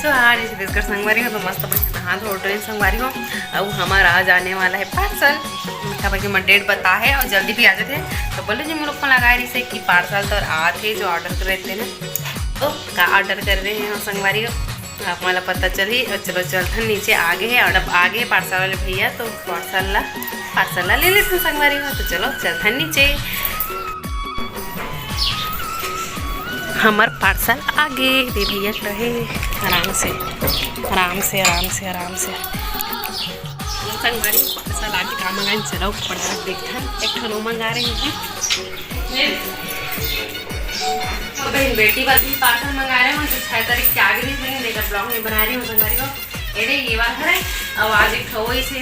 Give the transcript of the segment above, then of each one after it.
सो हाँ जैसे देखकर संगवारी हो तो मस्त नहा धो ट्रेन संगवारी हो। अब हमारा आज आने वाला है पार्सल। मीठा भाई मैं डेट बता है और जल्दी भी आ जाते हैं तो बोले जी मेरे को लगाए रही से कि पार्सल तो आते जो ऑर्डर कर रहे थे ना तो का ऑर्डर कर रहे हैं संगवारी हो आप मला पता चली। चलो चलते नीचे आगे है और अब आगे पार्सल वाले भैया तो पार्सल ला ले लेते संगवारी हो। तो चलो चलते नीचे हमार पार्सल आगे दे भैया रहे आराम से आराम से आराम से आराम से संगवारी पार्सल आगे का मंगाए। चलो फटाफट देखते एक ठो मंगा रहे हैं तो बहन बेटी का भी पार्सल मंगा रहे हैं तो 6 तारीख के आगे नहीं देखा ब्लॉग में बना रही हूँ संगवारी को। ये ये बात है अब आज एक ठो से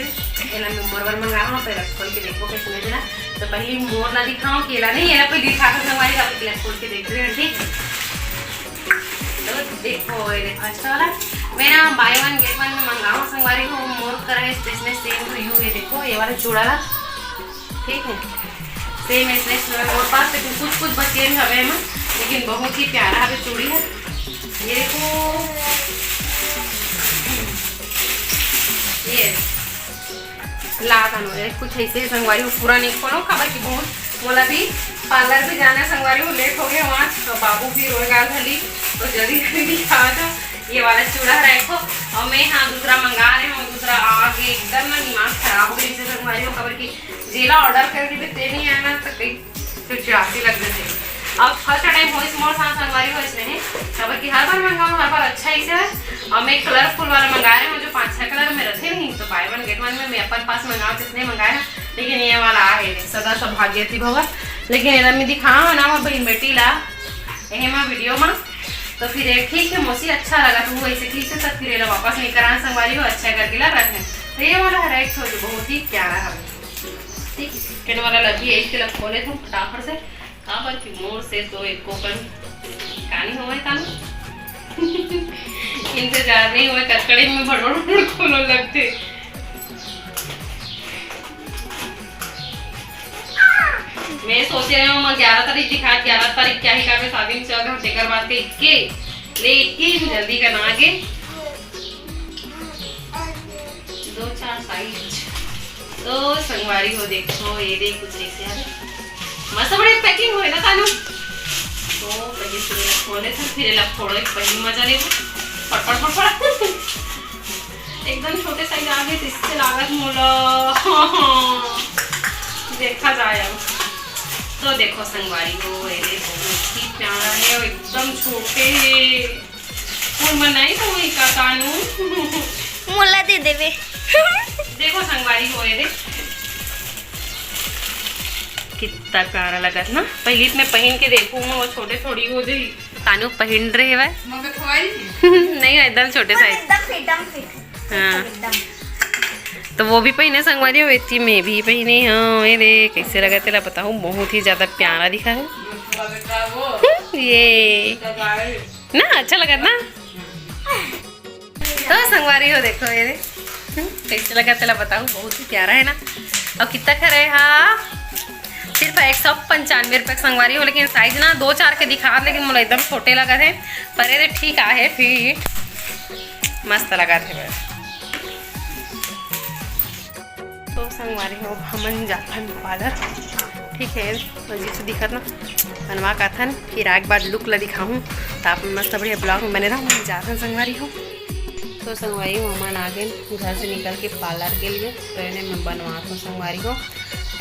एला मैं मोरवर मंगा रहा हूँ पहले खोल के देखो कैसे नहीं देना। तो पहले मोर ना दिखाऊँ केला नहीं है पहले दिखा कर संगवारी का पहले खोल के देख रहे हैं ठीक। तो देखो ये फर्स्ट वाला मैं ना बाय 1 गेट 1 में मंगाऊँ संगवारी को मोर करा है इसमें सेम टू यू। ये देखो ये वाला चूड़ा ला ठीक है सेम इसमें मोर पास लेकिन कुछ बचे हवे में लेकिन बहुत ही प्यारा हवे चूड़ी है। ये देखो ये लाता कुछ ऐसे संगवारी को पूरा नहीं खोलो खबर की बहुत बोला भी पार्लर भी जाना संगवारी को लेट हो गया वहाँ तो बाबू भी रोएगा धली तो जल्दी दिखा था। ये वाला चूड़ा रखो और मैं हाँ दूसरा मंगा रही हूँ दूसरा आगे एकदम ना दिमाग खराब हो गई संगवारी को खबर की जेला ऑर्डर करके भी ते नहीं आना तो कहीं तो चासी लग गए थे। अब फर्स्ट टाइम हो स्मॉल सा संगवारी हो इसमें है खबर की हर बार मंगाऊँ हर बार अच्छा ही से और मैं कलरफुल वाला मंगा रही हूँ जो 5-6 कलर में रखे नहीं तो बाय 1 गेट 1 में मैं अपन पास मंगाऊँ जितने मंगाया लेकिन ये वाला है सदा सौभाग्यवती भवा। लेकिन ये मैं दिखाऊँ ना मैं बहन बेटी ला यही मैं वीडियो में तो फिर एक ठीक है मौसी अच्छा लगा तो वो ऐसे ठीक से सब फिर वापस नहीं कराना संगवारी हो अच्छा करके ला रखें। तो ये वाला है राइट जो बहुत ही प्यारा है ठीक केन वाला लगी है इसके लिए खोले थे फटाफट से खबर की मोर से तो एक कोकन कहानी हो कानू इंतजार नहीं हुए कटकड़ी में भड़बड़ खोलो लगते। मैं सोच रही हूँ 11 तारीख दिखा 11 तारीख क्या ही कर शादी में चल रहा टेकर बात के इक्के लेकिन जल्दी करना आगे 2-4 साइज तो संगवारी हो देखो ये देख कुछ ऐसे यार मस्त बड़ी पैकिंग हो ना कानू तो पहले से खोले थे फिर ला फोड़े पहली मजा ले फटफट एकदम छोटे साइज आ गए तो इससे लागत मोला देखा जाए। तो देखो संगवारी को ये बहुत ही प्यारा है और एकदम छोटे फूल बनाई तो वही का कानू मोला दे देवे देखो संगवारी हो ये कितना प्यारा लगा ना पहले मैं पहन के देखूँ वो छोटे थोड़ी हो जाए कानू पहन रहे है नहीं एकदम छोटे साइज हाँ तो वो भी पहने संगवारी हो इतनी मैं भी पहने हाँ ये देख कैसे लगा तेरा बताऊँ बहुत ही ज़्यादा प्यारा दिखा है ये ना अच्छा लगा ना। तो संगवारी हो देखो ये कैसे लगा तेरा बताऊँ बहुत ही प्यारा है ना। और कितना खरे हाँ सिर्फ 195 रुपये संगवारी हो लेकिन साइज ना 2-4 के दिखा लेकिन मुझे एकदम छोटे लगा थे पर ये ठीक आहे फिर मस्त लगा थे तो संगवारी हो हमन जाथन पार्लर ठीक है अजीब से दिखत ना बनवा का थन फिर आगे बाद लुक ला दिखाऊँ तो आप मस्त बढ़िया ब्लॉग में बने रहो जाथन संगवारी हो। तो संगवारी हो हमन आ गए घर से निकल के पार्लर के लिए तो इन्हें मैं बनवाता हूँ संगवारी हो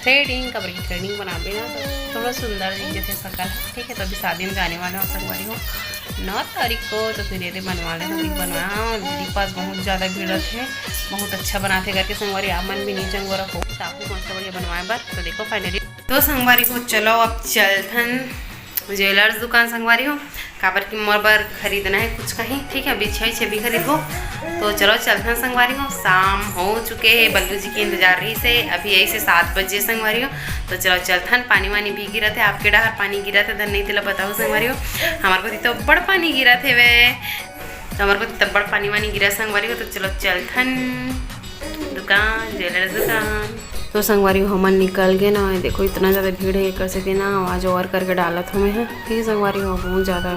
थ्रेडिंग कबर की थ्रेडिंग बना देना तो थोड़ा सुंदर जैसे शकल ठीक है तो अभी शादी में जाने वाले हो संगवारी हो 9 तारीख को तो फिर ये बनवा लेना बनवाया दीदी पास बहुत ज़्यादा भीड़ है बहुत अच्छा बनाते करके संगवारी आमन भी नहीं चंगो रखो आपको मस्त बढ़िया बनवाए बार तो देखो फाइनली तो संगवारी को चलो अब चलथन ज्वेलर्स दुकान संगवारी हो काबर की मोर बार खरीदना है कुछ कहीं ठीक है बिछाई भी खरीदो तो चलो चलते हैं संगवारी हो। शाम हो चुके हैं बल्लू जी की इंतजार रही से अभी यही से 7 बजे संगवारी हो तो चलो चलते हैं। पानी वानी भी गिरा थे आपके डर पानी गिरा था धन नहीं तेला बताओ संगवारी हो हमारे को तो बड़ पानी गिरा थे वे तो हमारे को तब बड़ पानी वानी गिरा संगवारी हो तो चलो चलते हैं दुकान ज्वेलर्स दुकान। तो संगवारी हमन निकल गए ना देखो इतना ज़्यादा भीड़ है कर सके ना आवाज़ और करके डालत हमें है ठीक है संगवारी हो बहुत ज़्यादा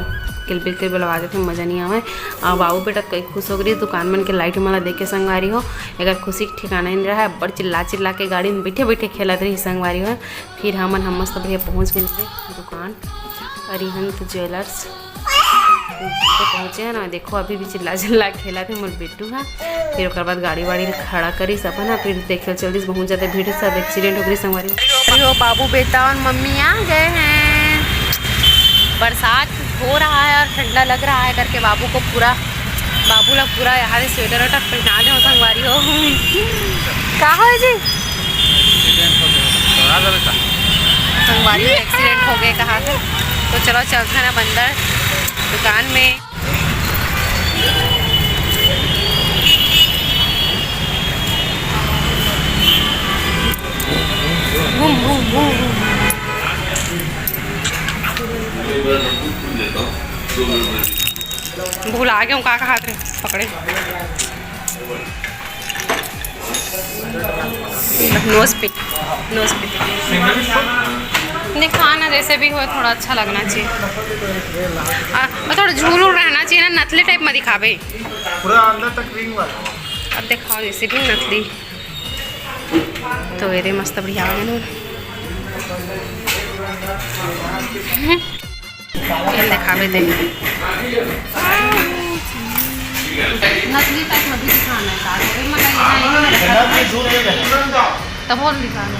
किलबिल आवाज थे मज़ा नहीं आवे। और बाबू बेटा कई खुश हो गई दुकान में के लाइट मला देख के संगवारी हो एक खुशी के ठिकाना नहीं रहा है। बड़ चिल्ला के गाड़ी में बैठे बैठे खेलत रही संगवारी हो। फिर हम मस्त बढ़िया पहुँच गए दुकान अरिहंत ज्वेलर्स तो पहुँचे हैं ना। देखो अभी भी चिल्ला खेला थे मोर बेटू है। फिर उसके बाद गाड़ी वाड़ी खड़ा करी सब ना। फिर देखे जल्दी से पहुँच जाते भीड़ सब एक्सीडेंट हो गई संगवारी हो। बाबू बेटा और मम्मी आ गए हैं। बरसात हो रहा है और ठंडा लग रहा है करके बाबू लोग पूरा यहाँ से स्वेटर वेटर पहना दे संगवारी हो। क्या हो जी संगवारी हो एक्सीडेंट हो गए कहाँ से। तो चलो चलते हैं ना बंदर दुकान में। घूम घूम घूम भूल आ गया हूँ कहाँ हाथ पकड़े। नोज पे दिखाना जैसे भी हो थोड़ा अच्छा लगना चाहिए और थोड़ा झूल रहना चाहिए ना। नथली टाइप में दिखावे पूरा अंदर तक रिंग वाला। अब दिखाओ जैसे भी नथली तो ये मस्त बढ़िया आ गए दिखावे थे। नकली टाइप में भी दिखाना है तब और दिखाना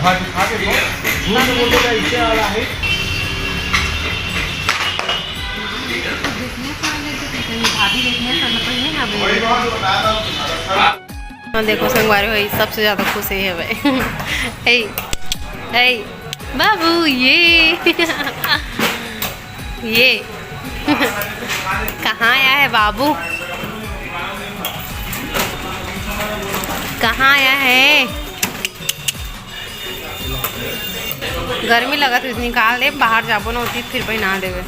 देखो संगवारी हो सबसे ज़्यादा खुश है भाई। हे बाबू ये कहाँ आया है बाबू कहाँ आया है। गर्मी लगा तो निकाल दे बाहर जाबो ना होती फिर पहना देवे।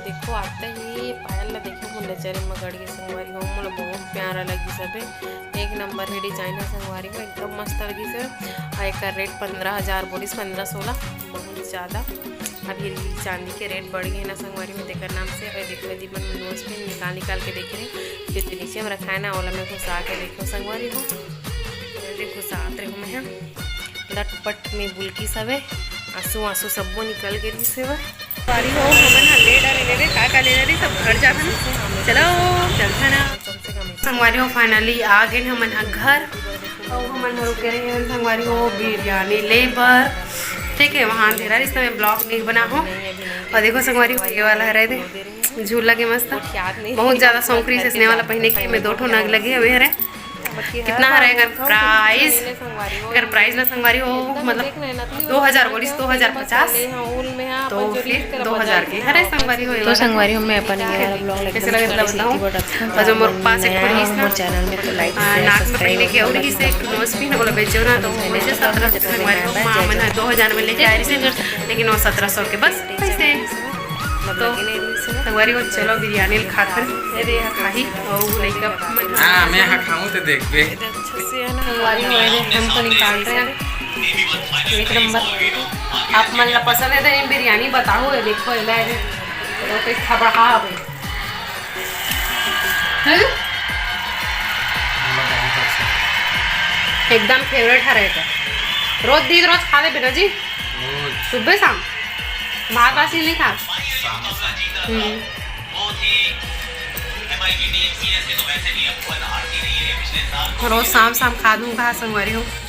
देखो आते ही पायल ला देखो मुझे नजर में गड़ गई संगवारी हो। मुझे बहुत प्यारा लगी सब एक नंबर है डिजाइन है संगवारी को एकदम मस्त लगी सर। और एक रेट 15,000 बोलिस 15-16 बहुत ज़्यादा। अब ये चांदी के रेट बढ़ गए ना संगवारी में देकर नाम से। और देखो दीपन नोज पे निकाल के देख रहे फिर नीचे में रखा है ना ओला में घुसा के देखो संगवारी हो घुसाते रहो मैं लटपट में बुलकी सब है आंसू सबो निकल गई से वारी हो हमन ले डाले का ले रही सब घर जाते ना। चलो चलते ना संगवारी हो फाइनली आ गए हमन घर और हमन रुके रहे संगवारी हो बिरयानी लेबर ठीक है वहाँ अंधेरा इस समय ब्लॉग नहीं बना हो। और देखो संगवारी हो ये वाला रहे थे झूला के मस्त बहुत ज़्यादा शौकरी से स्नेह वाला पहने के में 2 नग लगे हुए है। कितना है अगर प्राइस ना संगवारी हो मतलब 2000 बोलिस 2050 तो फिर 2000 की हरे संगवारी हो। तो संगवारी हो मैं अपन ये वाला ब्लॉग कैसे लगे बताऊं। और जो मोर पास एक पुलिस ना चैनल में तो लाइक नाक में पहने के और इसे एक नोज पिन बोला बेचो ना तो मुझे 1700 संगवारी हो मां मन 2000 में लेके आई थी लेकिन वो 1700 के बस पैसे। तो संगवारी हो चलो बिरयानी खाकर अरे खाही और लइका हां मैं खाऊं तो देख बे अच्छे से है ना संगवारी हो हम तो निकाल रहे हैं एक नंबर। आप मन ला पसंद है तो ये बिरयानी बताओ ये देखो ये तो कोई खबर हाँ भाई एकदम फेवरेट है रहेगा रोज दी रोज खा ले बेटा जी, रोज सुबह शाम, बाहर पास ही नहीं खा। रोज शाम शाम खा दूंगा संगवारी हूँ।